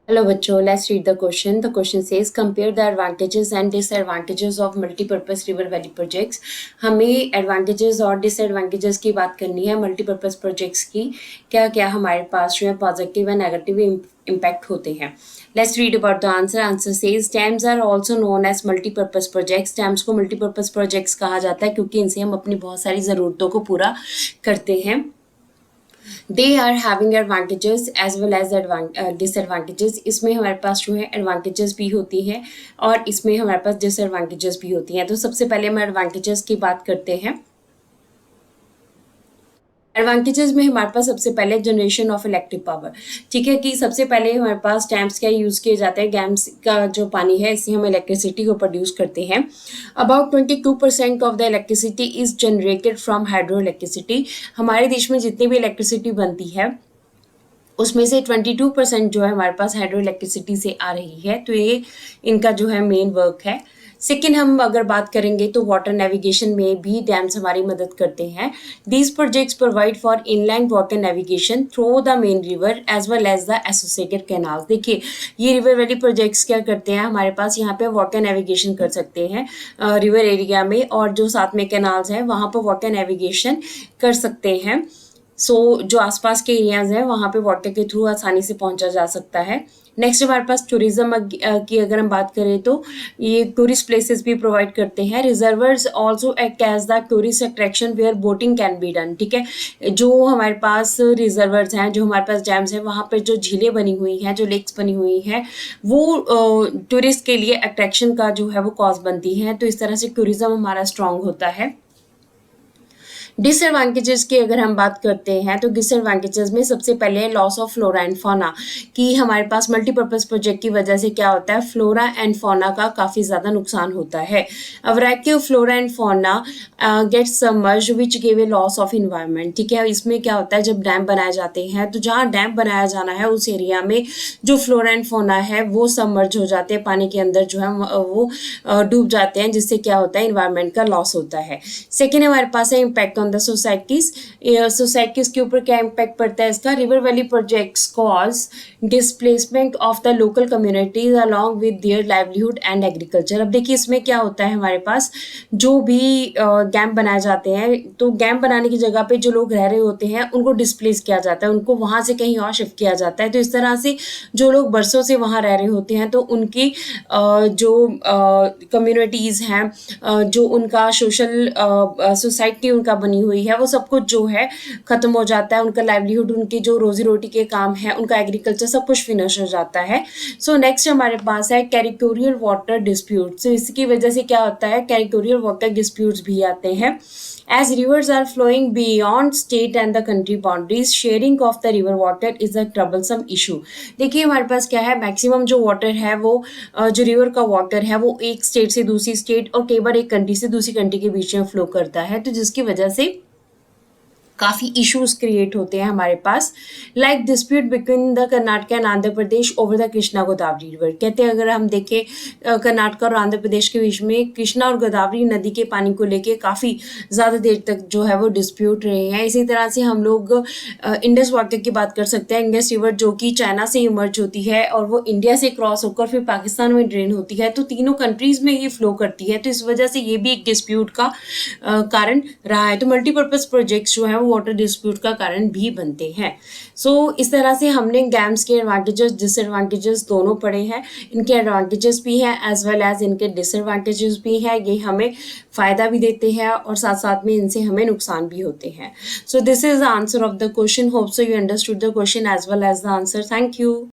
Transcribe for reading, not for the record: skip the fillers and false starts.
Hello बच्चों, let's read the question. The question says compare the advantages and disadvantages of multipurpose river valley projects. हमें advantages और disadvantages की बात करनी है multipurpose projects की. क्या क्या हमारे पास जो है positive and negative impact होते हैं. Let's read about the answer. Answer says dams are also known as multipurpose projects. Dams को multipurpose projects कहा जाता है क्योंकि इनसे हम अपनी बहुत सारी ज़रूरतों को पूरा करते हैं. They are having advantages as well as disadvantages. इसमें हमारे पास जो है एडवांटेजेस भी होती हैं और इसमें हमारे पास डिसएडवांटेजेस भी होती हैं. तो सबसे पहले हम एडवांटेजेस की बात करते हैं. एडवांटेजेस में हमारे पास सबसे पहले जनरेशन ऑफ इलेक्ट्रिक पावर. ठीक है कि सबसे पहले हमारे पास डैम्स का यूज़ किए जाते हैं. डैम्स का जो पानी है इससे हम इलेक्ट्रिसिटी को प्रोड्यूस करते हैं. About 22% of the electricity is generated from hydro electricity. हमारे देश में जितनी भी इलेक्ट्रिसिटी बनती है उसमें से 22% जो है हमारे पास हाइड्रो इलेक्ट्रिसिटी से आ रही है. तो ये इनका जो है मेन वर्क है. सेकेंड हम अगर बात करेंगे तो वाटर नेविगेशन में भी डैम्स हमारी मदद करते हैं. These projects provide for inland water navigation through the main river as well as the associated canal. देखिए ये रिवर वैली प्रोजेक्ट्स क्या करते हैं, हमारे पास यहाँ पे वाटर नेविगेशन कर सकते हैं रिवर एरिया में, और जो साथ में कैनाल्स हैं वहाँ पर वाटर नेविगेशन कर सकते हैं. जो आसपास के एरियाज हैं वहाँ पे वाटर के थ्रू आसानी से पहुँचा जा सकता है. नेक्स्ट हमारे पास टूरिज्म की अगर हम बात करें तो ये टूरिस्ट प्लेसेस भी प्रोवाइड करते हैं. Reservoirs also act as the tourist attraction where boating can be done. ठीक है, जो हमारे पास रिजर्वर्स हैं, जो हमारे पास डैम्स हैं, वहाँ पर जो झीलें बनी हुई हैं, जो लेक्स बनी हुई हैं, वो टूरिस्ट के लिए अट्रैक्शन का जो है वो कॉज बनती हैं. तो इस तरह से टूरिज्म हमारा स्ट्रॉन्ग होता है. डिसएडवांटेजेस की अगर हम बात करते हैं तो डिसएडवांटेजेस में सबसे पहले loss of flora and fauna कि हमारे पास मल्टीपर्पज़ प्रोजेक्ट की वजह से क्या होता है, फ्लोरा एंड फौना का काफ़ी ज़्यादा नुकसान होता है. A variety of flora and fauna gets submerge which give a loss of environment. ठीक है, इसमें क्या होता है जब डैम बनाए जाते हैं तो जहाँ डैम बनाया जाना है उस एरिया में जो फ्लोरा एंड फौना है वो सबमर्ज हो जाते हैं, पानी के अंदर जो है वो डूब जाते हैं, जिससे क्या होता है इन्वायरमेंट का लॉस होता है. सेकेंड हमारे पास है impact on the societies. Societies के ऊपर क्या इम्पैक्ट पड़ता है इसका. River valley projects cause displacement of the local communities along with their livelihood and agriculture. अब देखिए इसमें क्या होता है, हमारे पास जो भी डैम बनाए जाते हैं तो डैम बनाने की जगह पे जो लोग रह रहे होते हैं उनको डिस्प्लेस किया जाता है, उनको वहाँ से कहीं और शिफ्ट किया जाता है. तो इस तरह से जो लोग बरसों से वहाँ रह रहे होते हैं तो उनकी जो कम्युनिटीज़ हैं, जो उनका सोशल सोसाइटी उनका बनी हुई है, वो सब कुछ जो है ख़त्म हो जाता है. उनका लाइवलीहुड, उनकी जो रोजी रोटी के काम है, उनका एग्रीकल्चर, सब कुछ फिनिश हो जाता है. सो नेक्स्ट हमारे पास है टेरिटोरियल वाटर डिस्प्यूट. तो इसकी वजह से क्या होता है, टेरिटोरियल वाटर डिस्प्यूट्स भी आते हैं. As rivers are flowing beyond state and the country boundaries, sharing of the river water is a troublesome issue. देखिए हमारे पास क्या है, मैक्सिमम जो वाटर है वो जो रिवर का वाटर है वो एक स्टेट से दूसरी स्टेट और कई बार एक कंट्री से दूसरी कंट्री के बीच में फ्लो करता है. तो जिसकी वजह से काफ़ी इश्यूज क्रिएट होते हैं हमारे पास. Like dispute between the Karnataka and Andhra Pradesh over the Krishna Godavari river. कहते हैं अगर हम देखें कर्नाटक और आंध्र प्रदेश के बीच में कृष्णा और गोदावरी नदी के पानी को लेके काफ़ी ज़्यादा देर तक जो है वो डिस्प्यूट रहे हैं. इसी तरह से हम लोग इंडस वाटर की बात कर सकते हैं. इंडस रिवर जो कि चाइना से इमर्ज होती है और वो इंडिया से क्रॉस होकर फिर पाकिस्तान में ड्रेन होती है, तो तीनों कंट्रीज़ में ये फ्लो करती है. तो इस वजह से ये भी एक डिस्प्यूट का कारण रहा है. तो मल्टीपर्पज़ प्रोजेक्ट्स जो है वो वाटर डिस्प्यूट का कारण भी बनते हैं. इस तरह से हमने डैम्स के एडवांटेजेस डिसएडवांटेजेस दोनों पढ़े हैं. इनके एडवांटेजेस भी हैं एज वेल एज इनके डिसएडवांटेजेस भी हैं. ये हमें फ़ायदा भी देते हैं और साथ साथ में इनसे हमें नुकसान भी होते हैं. So this is the answer of the question. Hope so you understood the question as well as the answer. Thank you.